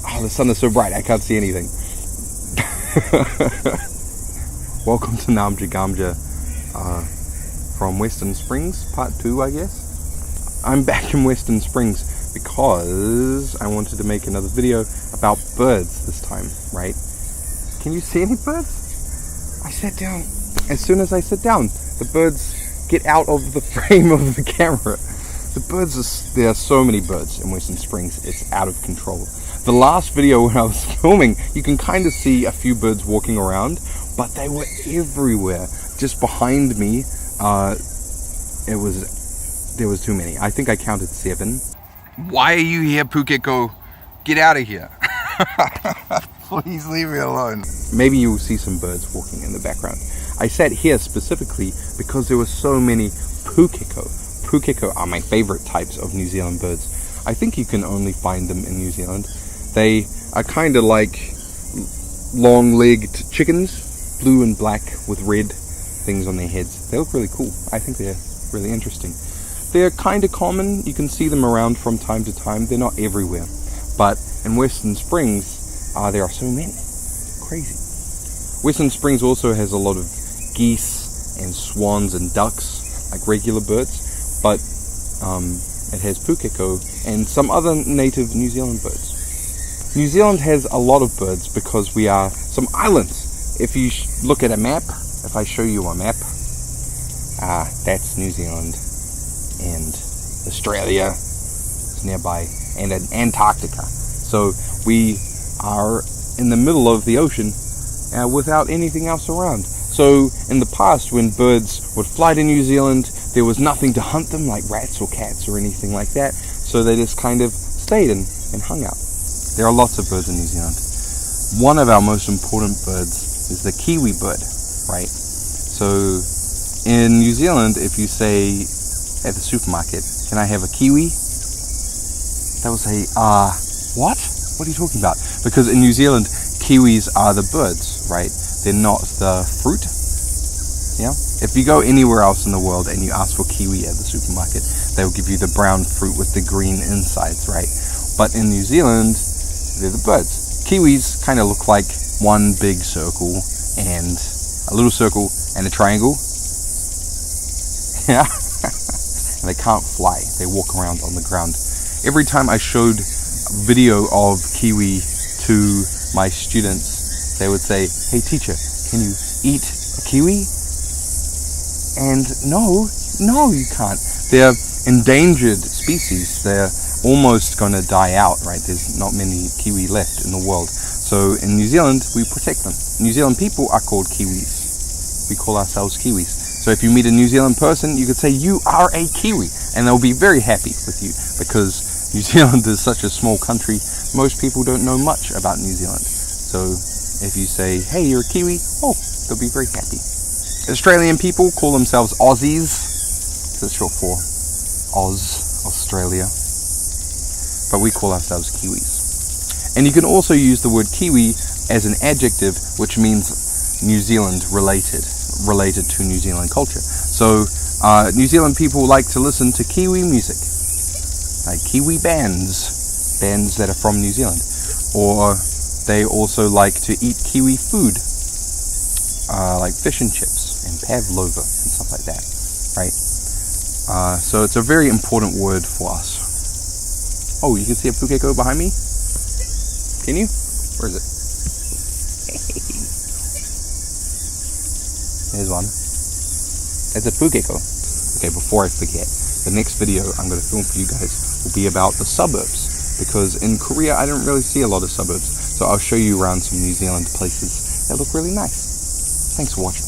Oh, the sun is so bright, I can't see anything. Welcome to Namja Gamja from Western Springs, part 2, I guess. I'm back in Western Springs because I wanted to make another video about birds this time, right? Can you see any birds? I sat down. As soon as I sit down, the birds get out of the frame of the camera. The birds, there are so many birds in Western Springs, it's out of control. The last video when I was filming, you can kind of see a few birds walking around, but they were everywhere. Just behind me, there was too many. I think I counted 7. Why are you here, pukeko? Get out of here. Please leave me alone. Maybe you'll see some birds walking in the background. I sat here specifically because there were so many pukeko. Pukeko are my favorite types of New Zealand birds. I think you can only find them in New Zealand. They are kind of like long-legged chickens, blue and black with red things on their heads. They look really cool. I think they're really interesting. They're kind of common. You can see them around from time to time. They're not everywhere. But in Western Springs, there are so many. Crazy. Western Springs also has a lot of geese and swans and ducks, like regular birds, but it has pukeko and some other native New Zealand birds. New Zealand has a lot of birds because we are some islands. If you look at a map, if I show you a map, that's New Zealand and Australia is nearby, and Antarctica. So we are in the middle of the ocean without anything else around. So in the past, when birds would fly to New Zealand, there was nothing to hunt them, like rats or cats or anything like that. So they just kind of stayed and hung out. There are lots of birds in New Zealand. One of our most important birds is the kiwi bird, right? So in New Zealand, if you say at the supermarket, "Can I have a kiwi?" they will say, what? What are you talking about? Because in New Zealand, kiwis are the birds, right? They're not the fruit. Yeah? If you go anywhere else in the world and you ask for kiwi at the supermarket, they will give you the brown fruit with the green insides, right? But in New Zealand, they're the birds. Kiwis kind of look like one big circle and a little circle and a triangle. Yeah? And they can't fly. They walk around on the ground. Every time I showed a video of kiwi to my students, they would say, "Hey teacher, can you eat a kiwi?" And no, you can't. They're endangered species. They're almost going to die out, right? There's not many kiwi left in the world. So in New Zealand, we protect them. New Zealand people are called Kiwis. We call ourselves Kiwis. So if you meet a New Zealand person, you could say, "You are a Kiwi," and they'll be very happy with you, because New Zealand is such a small country. Most people don't know much about New Zealand. So if you say, "Hey, you're a Kiwi," oh, they'll be very happy. Australian people call themselves Aussies. That's short for Oz, Australia. But we call ourselves Kiwis. And you can also use the word Kiwi as an adjective, which means New Zealand related to New Zealand culture. So New Zealand people like to listen to Kiwi music, like Kiwi bands that are from New Zealand. Or they also like to eat Kiwi food, like fish and chips and pavlova and stuff like that, right? So it's a very important word for us. Oh, you can see a pukeko behind me? Can you? Where is it? There's one. It's a pukeko. Okay, before I forget, the next video I'm going to film for you guys will be about the suburbs. Because in Korea, I don't really see a lot of suburbs. So I'll show you around some New Zealand places that look really nice. Thanks for watching.